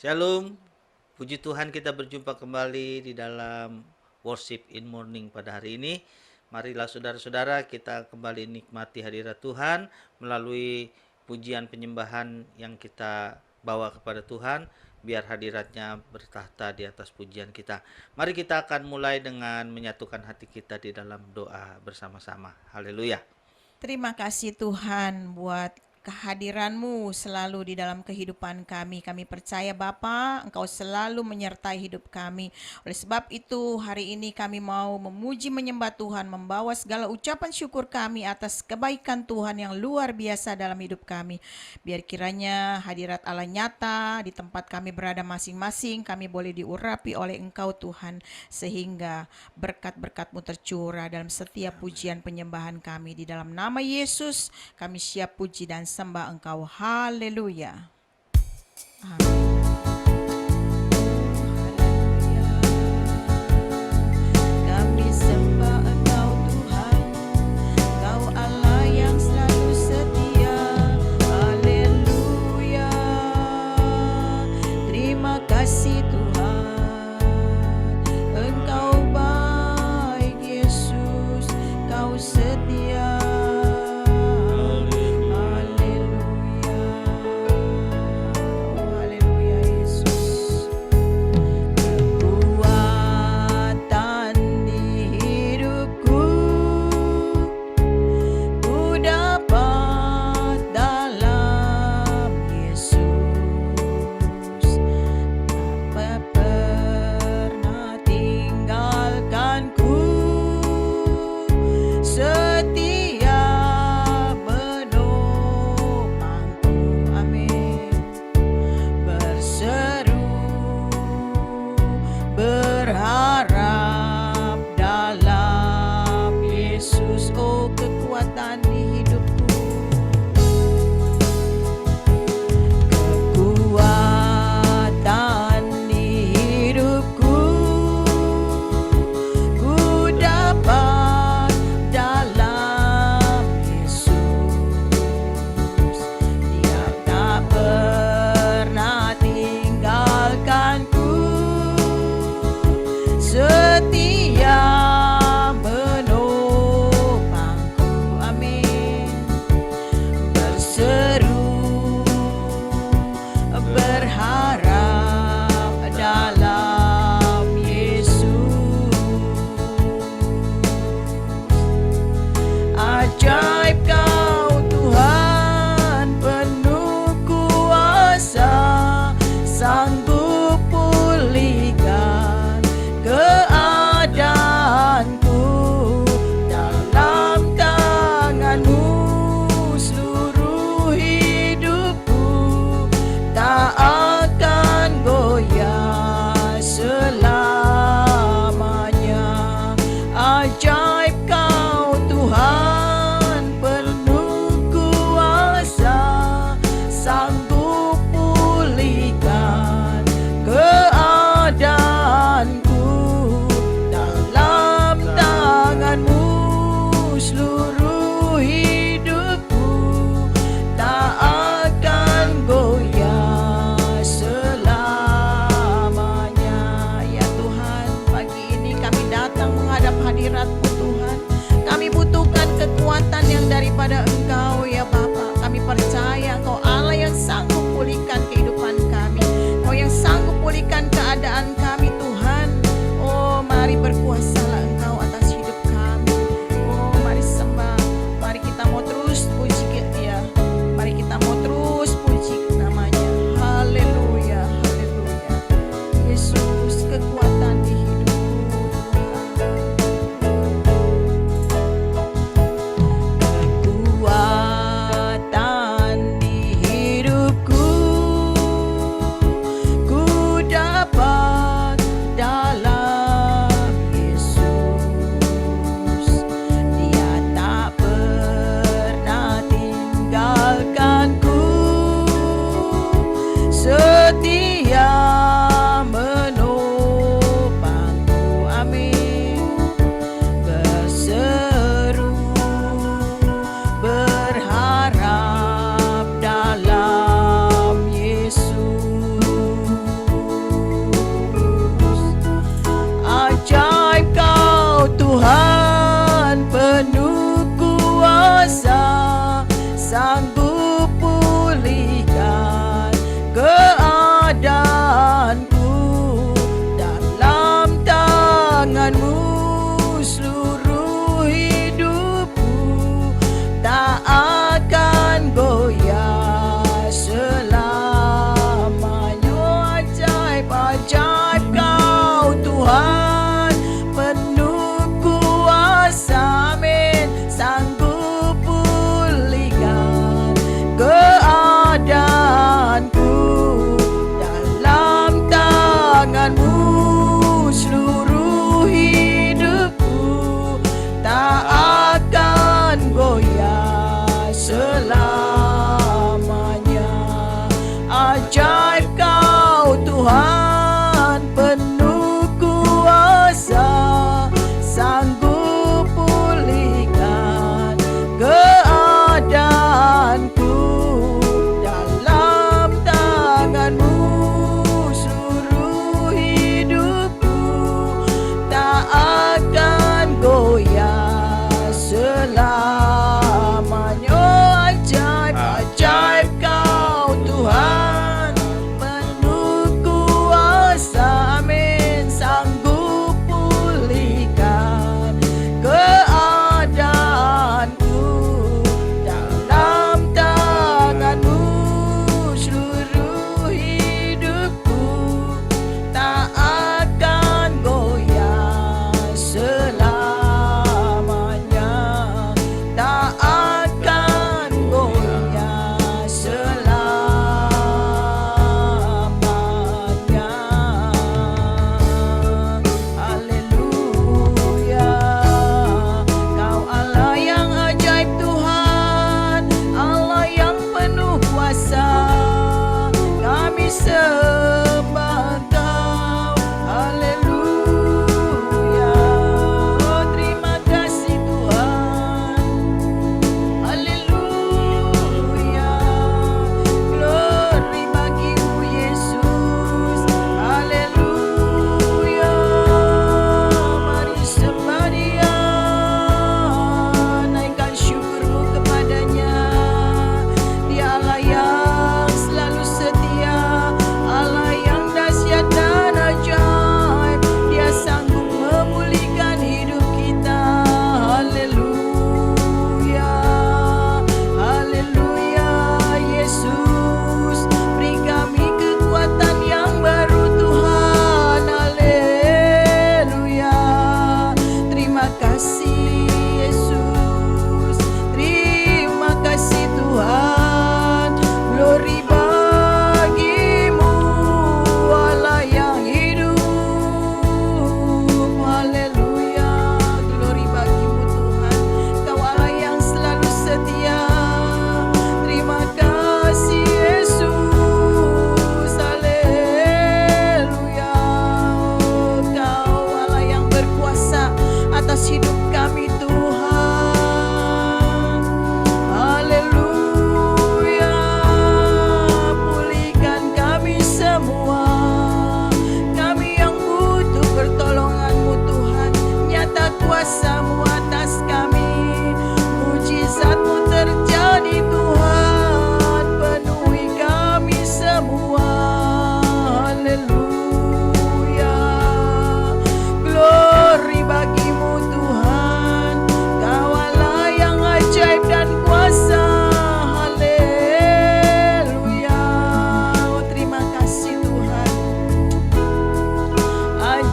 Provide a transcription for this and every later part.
Shalom, puji Tuhan kita berjumpa kembali di dalam Worship in Morning pada hari ini. Marilah saudara-saudara kita kembali nikmati hadirat Tuhan melalui pujian penyembahan yang kita bawa kepada Tuhan, biar hadiratnya bertahta di atas pujian kita. Mari kita akan mulai dengan menyatukan hati kita di dalam doa bersama-sama. Haleluya. Terima kasih Tuhan buat kehadiran-Mu selalu di dalam kehidupan kami. Kami percaya Bapa, Engkau selalu menyertai hidup kami. Oleh sebab itu hari ini kami mau memuji menyembah Tuhan, membawa segala ucapan syukur kami atas kebaikan Tuhan yang luar biasa dalam hidup kami. Biar kiranya hadirat Allah nyata di tempat kami berada masing-masing, kami boleh diurapi oleh Engkau Tuhan, sehingga berkat-berkat-Mu tercurah dalam setiap pujian penyembahan kami. Di dalam nama Yesus kami siap puji dan sembah Engkau. Haleluya. Amin. Kami sembah Engkau Tuhan, Engkau Allah yang selalu setia. Haleluya. Terima kasih Tuhan, Engkau baik Yesus, Kau setia.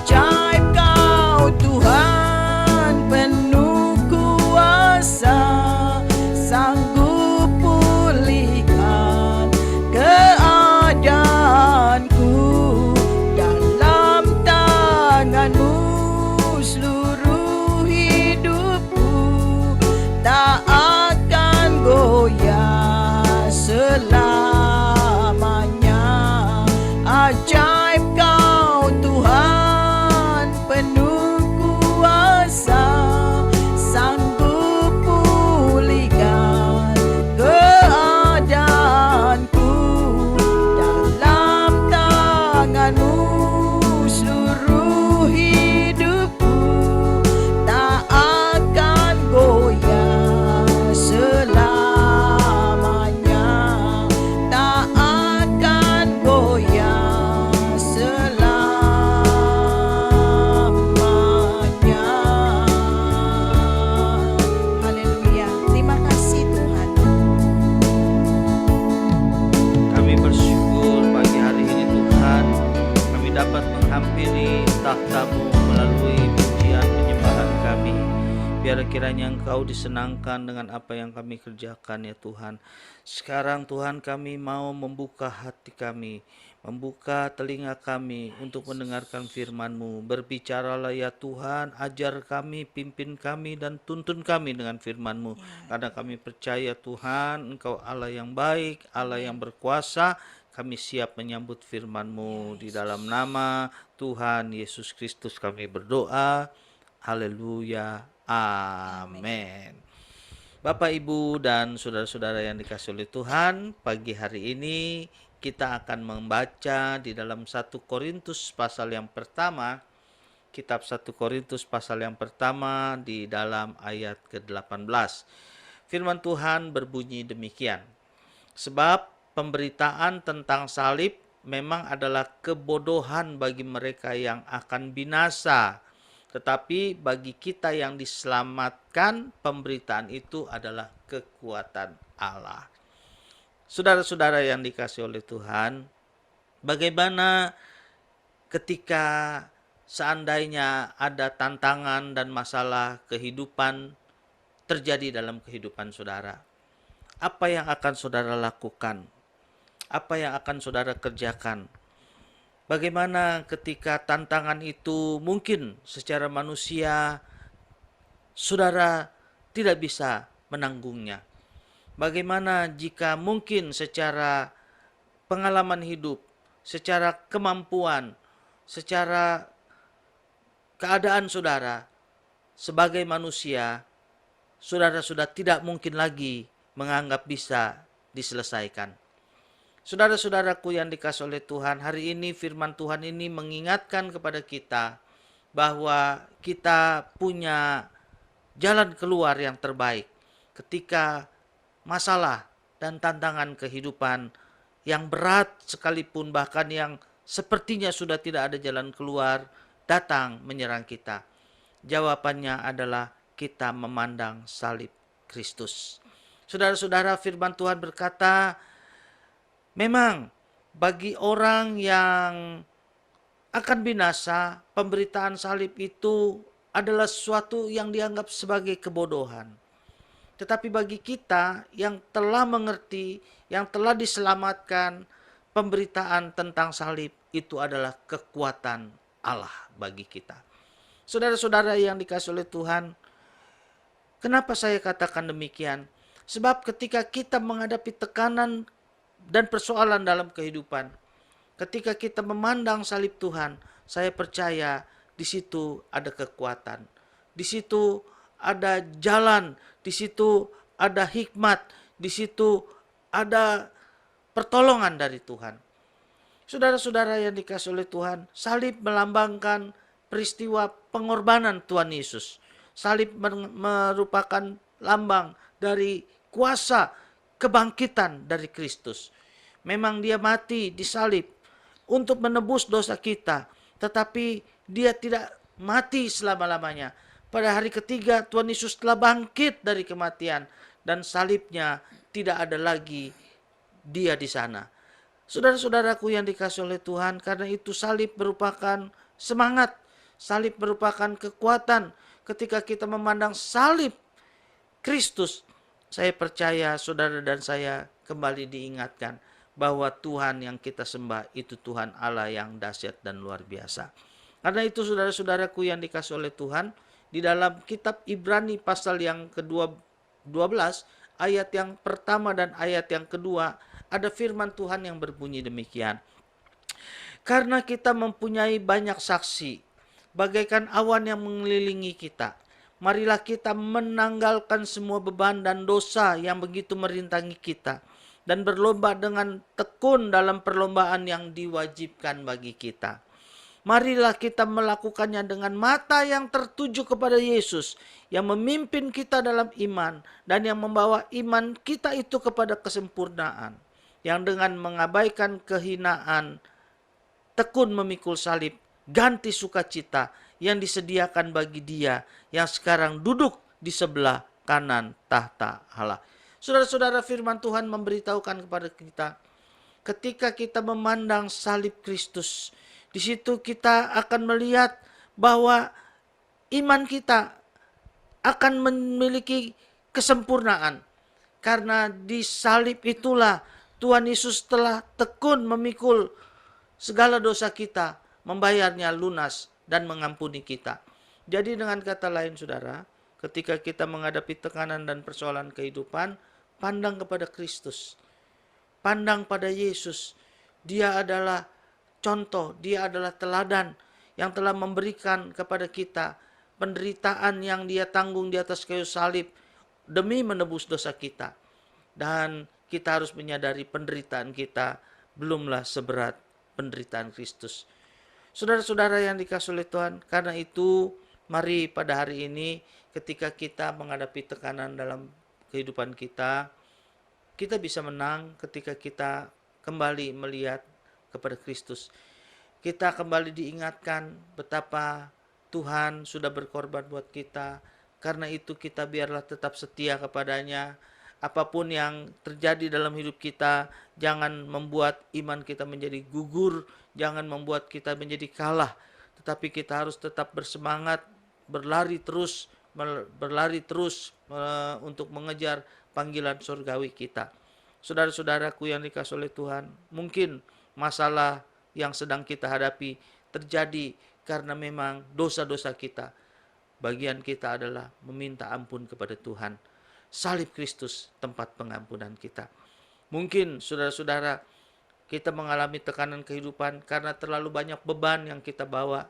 Ajaib Kau Tuhan penuh kuasa, sanggup pulihkan keadaanku. Dalam tangan-Mu seluruh hidupku, tak akan goyah selamanya. Ajaib Kau Tuhan penuh kuasa, sanggup pulihkan keadaanku. Dalam tangan-Mu seluruh hidupku, tak akan goyah selamanya, tak akan goyah selamanya. Haleluya. Terima kasih Tuhan. Kami bersyukur pagi hari ini Tuhan, kami dapat menghampiri takhta-Mu melalui pujian penyembahan kami. Biar kiranya Engkau disenangkan dengan apa yang kami kerjakan ya Tuhan. Sekarang Tuhan kami mau membuka hati kami, membuka telinga kami untuk mendengarkan firman-Mu. Berbicaralah ya Tuhan, ajar kami, pimpin kami dan tuntun kami dengan firman-Mu. Karena kami percaya Tuhan, Engkau Allah yang baik, Allah yang berkuasa. Kami siap menyambut firman-Mu. Di dalam nama Tuhan Yesus Kristus kami berdoa. Haleluya. Amin. Bapak, Ibu, dan saudara-saudara yang dikasihi oleh Tuhan, pagi hari ini kita akan membaca di dalam 1 Korintus pasal yang pertama, kitab 1 Korintus pasal yang pertama di dalam ayat ke-18. Firman Tuhan berbunyi demikian. Sebab pemberitaan tentang salib memang adalah kebodohan bagi mereka yang akan binasa. Tetapi bagi kita yang diselamatkan, pemberitaan itu adalah kekuatan Allah. Saudara-saudara yang dikasihi oleh Tuhan, bagaimana ketika seandainya ada tantangan dan masalah kehidupan terjadi dalam kehidupan saudara? Apa yang akan saudara lakukan? Apa yang akan saudara kerjakan? Bagaimana ketika tantangan itu mungkin secara manusia saudara tidak bisa menanggungnya? Bagaimana jika mungkin secara pengalaman hidup, secara kemampuan, secara keadaan saudara sebagai manusia, saudara sudah tidak mungkin lagi menganggap bisa diselesaikan? Saudara-saudaraku yang dikasihi oleh Tuhan, hari ini firman Tuhan ini mengingatkan kepada kita bahwa kita punya jalan keluar yang terbaik ketika masalah dan tantangan kehidupan yang berat sekalipun, bahkan yang sepertinya sudah tidak ada jalan keluar, datang menyerang kita. Jawabannya adalah kita memandang salib Kristus. Saudara-saudara, firman Tuhan berkata, memang bagi orang yang akan binasa, pemberitaan salib itu adalah sesuatu yang dianggap sebagai kebodohan. Tetapi bagi kita yang telah mengerti, yang telah diselamatkan, pemberitaan tentang salib itu adalah kekuatan Allah bagi kita. Saudara-saudara yang dikasihi oleh Tuhan, kenapa saya katakan demikian? Sebab ketika kita menghadapi tekanan dan persoalan dalam kehidupan, ketika kita memandang salib Tuhan, saya percaya di situ ada kekuatan, di situ ada jalan, di situ ada hikmat, di situ ada pertolongan dari Tuhan. Saudara-saudara yang dikasihi oleh Tuhan, salib melambangkan peristiwa pengorbanan Tuhan Yesus. Salib merupakan lambang dari kuasa kebangkitan dari Kristus. Memang dia mati disalib untuk menebus dosa kita, tetapi dia tidak mati selama-lamanya. Pada hari ketiga Tuhan Yesus telah bangkit dari kematian dan salibnya tidak ada lagi dia di sana. Saudara-saudaraku yang dikasihi oleh Tuhan, karena itu salib merupakan semangat Salib merupakan kekuatan. Ketika kita memandang salib Kristus, saya percaya saudara dan saya kembali diingatkan bahwa Tuhan yang kita sembah itu Tuhan Allah yang dahsyat dan luar biasa. Karena itu saudara-saudaraku yang dikasih oleh Tuhan, di dalam kitab Ibrani pasal yang ke-12, ayat yang pertama dan ayat yang kedua, ada firman Tuhan yang berbunyi demikian. Karena kita mempunyai banyak saksi, bagaikan awan yang mengelilingi kita, marilah kita menanggalkan semua beban dan dosa yang begitu merintangi kita, dan berlomba dengan tekun dalam perlombaan yang diwajibkan bagi kita. Marilah kita melakukannya dengan mata yang tertuju kepada Yesus, yang memimpin kita dalam iman, dan yang membawa iman kita itu kepada kesempurnaan, yang dengan mengabaikan kehinaan, tekun memikul salib, ganti sukacita yang disediakan bagi Dia yang sekarang duduk di sebelah kanan tahta Allah. Saudara-saudara, firman Tuhan memberitahukan kepada kita, ketika kita memandang salib Kristus, di situ kita akan melihat bahwa iman kita akan memiliki kesempurnaan. Karena di salib itulah Tuhan Yesus telah tekun memikul segala dosa kita, membayarnya lunas dan mengampuni kita. Jadi dengan kata lain saudara, ketika kita menghadapi tekanan dan persoalan kehidupan, pandang kepada Kristus. Pandang pada Yesus. Dia adalah contoh, dia adalah teladan yang telah memberikan kepada kita penderitaan yang dia tanggung di atas kayu salib demi menebus dosa kita. Dan kita harus menyadari penderitaan kita belumlah seberat penderitaan Kristus. Saudara-saudara yang dikasihi oleh Tuhan, karena itu mari pada hari ini ketika kita menghadapi tekanan dalam kehidupan kita, kita bisa menang ketika kita kembali melihat kepada Kristus. Kita kembali diingatkan betapa Tuhan sudah berkorban buat kita. Karena itu kita biarlah tetap setia kepadanya. Apapun yang terjadi dalam hidup kita, jangan membuat iman kita menjadi gugur, jangan membuat kita menjadi kalah. Tetapi kita harus tetap bersemangat, berlari terus untuk mengejar panggilan surgawi kita. Saudara-saudaraku yang dikasihi oleh Tuhan, mungkin masalah yang sedang kita hadapi terjadi karena memang dosa-dosa kita. Bagian kita adalah meminta ampun kepada Tuhan. Salib Kristus tempat pengampunan kita. Mungkin saudara-saudara, kita mengalami tekanan kehidupan karena terlalu banyak beban yang kita bawa.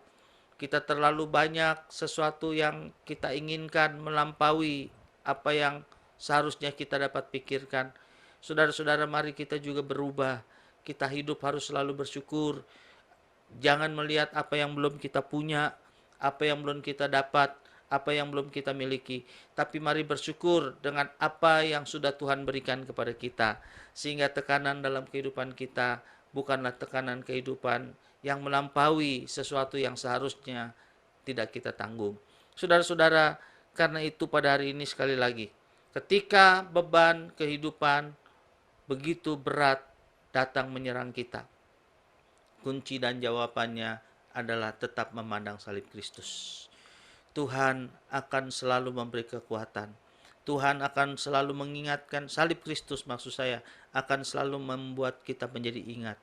Kita terlalu banyak sesuatu yang kita inginkan melampaui apa yang seharusnya kita dapat pikirkan. Saudara-saudara, mari kita juga berubah. Kita hidup harus selalu bersyukur. Jangan melihat apa yang belum kita punya, apa yang belum kita dapat, apa yang belum kita miliki. Tapi mari bersyukur dengan apa yang sudah Tuhan berikan kepada kita. Sehingga tekanan dalam kehidupan kita bukanlah tekanan kehidupan yang melampaui sesuatu yang seharusnya tidak kita tanggung. Saudara-saudara, karena itu pada hari ini sekali lagi, ketika beban kehidupan begitu berat datang menyerang kita, kunci dan jawabannya adalah tetap memandang salib Kristus. Tuhan akan selalu memberi kekuatan. Tuhan akan selalu mengingatkan, salib Kristus maksud saya, akan selalu membuat kita menjadi ingat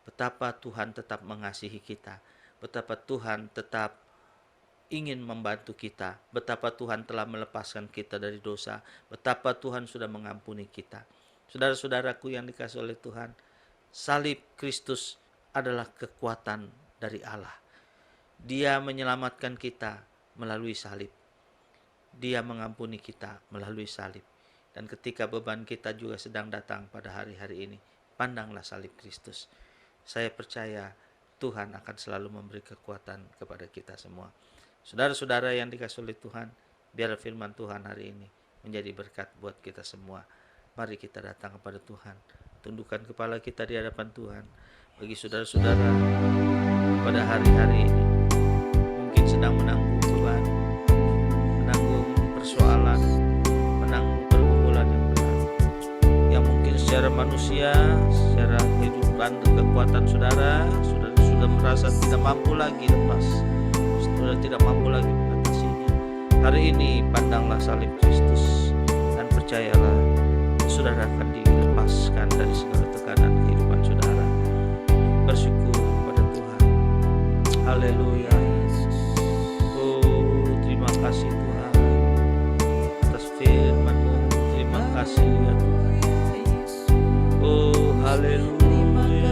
betapa Tuhan tetap mengasihi kita, betapa Tuhan tetap ingin membantu kita, betapa Tuhan telah melepaskan kita dari dosa, betapa Tuhan sudah mengampuni kita. Saudara-saudaraku yang dikasihi oleh Tuhan, salib Kristus adalah kekuatan dari Allah. Dia menyelamatkan kita melalui salib. Dia mengampuni kita melalui salib. Dan ketika beban kita juga sedang datang pada hari-hari ini, pandanglah salib Kristus. Saya percaya Tuhan akan selalu memberi kekuatan kepada kita semua. Saudara-saudara yang dikasihi oleh Tuhan, biar firman Tuhan hari ini menjadi berkat buat kita semua. Mari kita datang kepada Tuhan, tundukkan kepala kita di hadapan Tuhan. Bagi saudara-saudara pada hari-hari ini mungkin sedang menanggung beban, menanggung persoalan, menanggung pergumulan yang berat, yang mungkin secara manusia, secara kehidupan dan kekuatan saudara sudah merasa tidak mampu lagi lepas. tidak mampu lagi mengatasinya. Hari ini pandanglah salib Kristus dan percayalah saudara akan dilepaskan dari segala tekanan kehidupan saudara. Bersyukur kepada Tuhan. Haleluya. Oh, terima kasih Tuhan atas firman-Mu. Terima kasih ya Tuhan. Oh, haleluya.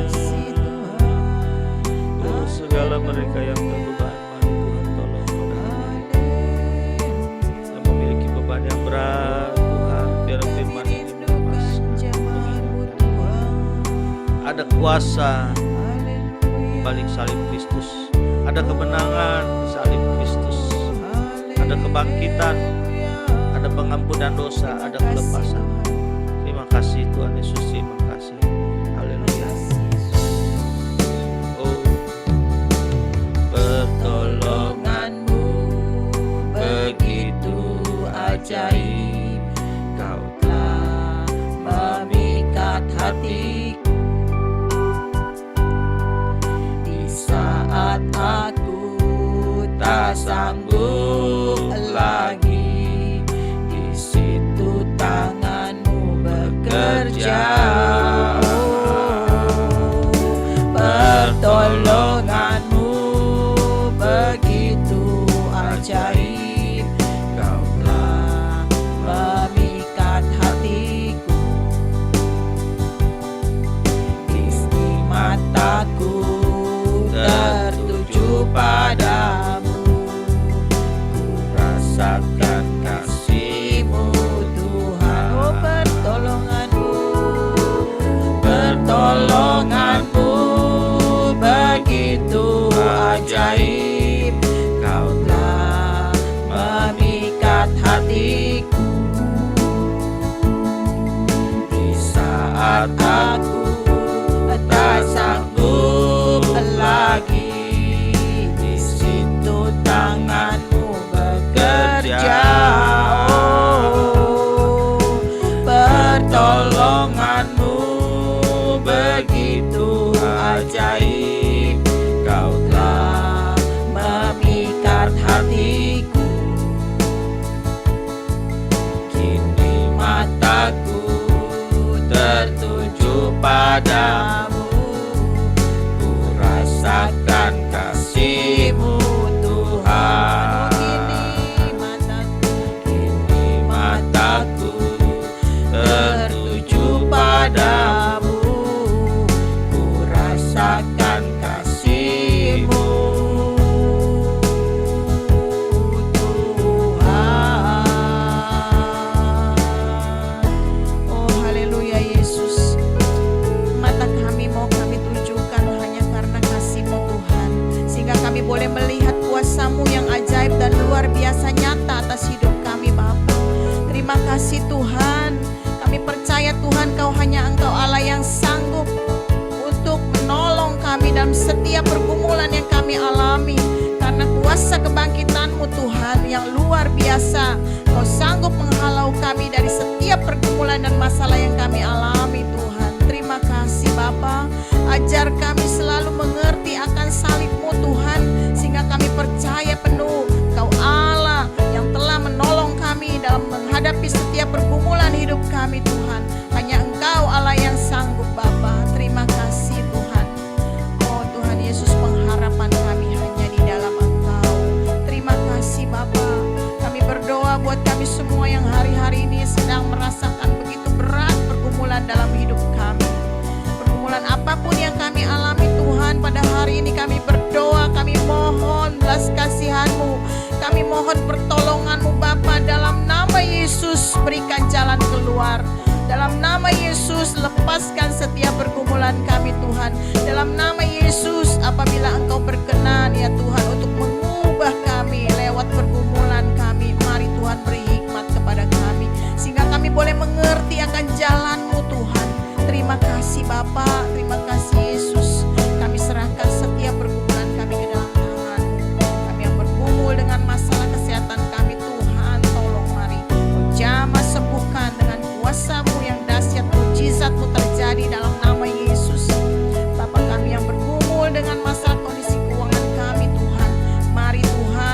Oh, segala mereka yang berbeban, mari Tuhan tolong mereka yang memiliki beban yang berat. Tuhan, biar firman ini melepaskan. Ada kuasa di balik salib Kristus, ada kemenangan di salib Kristus, ada kebangkitan, ada pengampunan dosa, ada kelepasan. Terima kasih Tuhan Yesus, terima kasih. Haleluya. Oh, pertolongan-Mu begitu ajaib, Kau telah memikat hatiku di saat aku tak sanggup lagi. Di situ tangan-Mu bekerja. Pertolongan-Mu begitu ajaib, Kau telah memikat hatiku. Isti mataku tertuju padamu, ku rasakan kasih-Mu Tuhan. Oh, pertolongan-Mu begitu ajaib, Kau telah memikat hatiku. Di saat aku tak sanggup lagi, di situ tangan-Mu bekerja. Oh, pertolongan-Mu begitu ajaib, Kau telah memikat hatiku. Kini mataku tertuju padamu, ku rasakan kasih-Mu Tuhan. Kini mataku tertuju padamu, ku rasakan kasih-Mu Tuhan. Oh, haleluya Yesus. Mata kami mau kami tujukan hanya karena kasih-Mu Tuhan, sehingga kami boleh melihat kuasa-Mu yang ajaib dan luar biasa nyata atas hidup kami Bapa. Terima kasih Tuhan. Kami percaya Tuhan Engkau Allah yang sanggup untuk menolong kami dalam setiap pergumulan yang kami alami. Karena kuasa kebangkitan-Mu Tuhan yang luar biasa, Kau sanggup menghalau kami dari setiap pergumulan dan masalah yang kami alami Tuhan. Terima kasih Bapa. Ajar kami selalu mengerti akan salib-Mu Tuhan, sehingga kami percaya penuh Kau Allah yang telah menolong kami dalam menghadapi setiap pergumulan hidup kami Tuhan. Hanya Engkau Allah yang sanggup Bapa. Terima kasih Tuhan. Oh Tuhan Yesus, pengharapan kami hanya di dalam Engkau. Terima kasih Bapa. Kami berdoa buat kami semua yang hari-hari ini sedang merasakan begitu berat pergumulan dalam hidup kami. Pergumulan apapun yang kami alami Tuhan, pada hari ini kami berdoa, kami mohon belas kasihan-Mu, kami mohon pertolongan-Mu Bapa. Dalam nama Yesus berikan jalan keluar. Dalam nama Yesus lepaskan setiap pergumulan kami Tuhan. Dalam nama Yesus, apabila Engkau berkenan ya Tuhan untuk mengubah kami lewat pergumulan kami, mari Tuhan beri hikmat kepada kami, sehingga kami boleh mengerti akan jalan-Mu Tuhan. Terima kasih Bapa, terima kasih Yesus. Kami serahkan setiap pergumulan kami ke dalam tangan-Mu. Kami yang bergumul dengan masalah kesehatan kami Tuhan, tolong mari Kau jamah sembuhkan dengan kuasa-Mu yang dahsyat, mujizat-Mu terjadi dalam nama Yesus. Bapa, kami yang bergumul dengan masalah kondisi keuangan kami Tuhan, mari Tuhan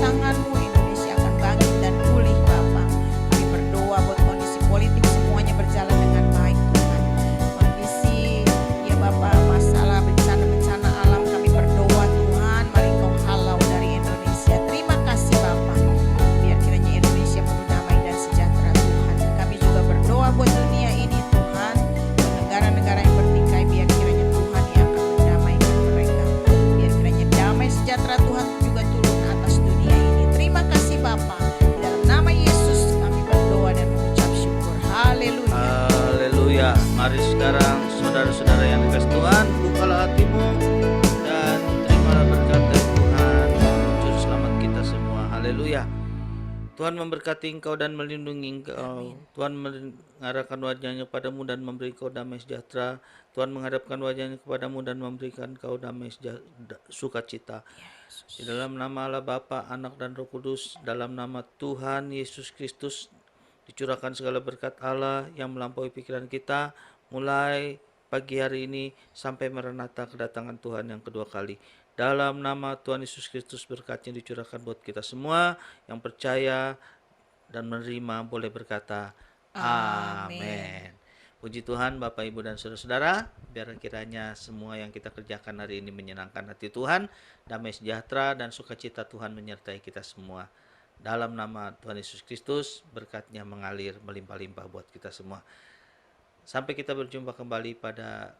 tangan-Mu, Indonesia akan bangkit dan pulih Bapa. Kami berdoa buat kondisi politik semuanya berjalan dengan baik Tuhan. Kondisi ya Bapa, masalah bencana-bencana alam kami berdoa Tuhan, mari Engkau halau dari Indonesia. Terima kasih Bapa. Biar kiranya Indonesia penuh damai dan sejahtera Tuhan. Kami juga berdoa buat dunia ini Tuhan, buat negara-negara yang bertikai, biar kiranya Tuhan yang akan mendamaikan mereka. Biar kiranya damai sejahtera Tuhan juga turun atas dunia ini. Terima kasih Bapa. Di dalam nama Yesus kami berdoa dan mengucap syukur. Haleluya. Haleluya. Mari sekarang saudara-saudara yang dikasih Tuhan, bukalah hatimu dan terimalah berkat dari Tuhan, juru selamat kita semua. Haleluya. Tuhan memberkati engkau dan melindungi engkau. Tuhan mengarahkan wajahnya kepadamu dan memberi engkau damai sejahtera. Tuhan menghadapkan wajahnya kepadamu dan memberikan engkau damai sukacita. Di dalam nama Allah Bapa, Anak dan Roh Kudus, dalam nama Tuhan Yesus Kristus, dicurahkan segala berkat Allah yang melampaui pikiran kita, mulai pagi hari ini sampai merenata kedatangan Tuhan yang kedua kali. Dalam nama Tuhan Yesus Kristus, berkatnya dicurahkan buat kita semua yang percaya dan menerima boleh berkata amin. Puji Tuhan Bapak Ibu dan Saudara-saudara, biar kiranya semua yang kita kerjakan hari ini menyenangkan hati Tuhan, damai sejahtera dan sukacita Tuhan menyertai kita semua. Dalam nama Tuhan Yesus Kristus, berkatnya mengalir melimpah-limpah buat kita semua. Sampai kita berjumpa kembali pada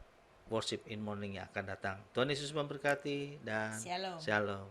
Worship in Morning yang akan datang. Tuhan Yesus memberkati dan Shalom. Shalom.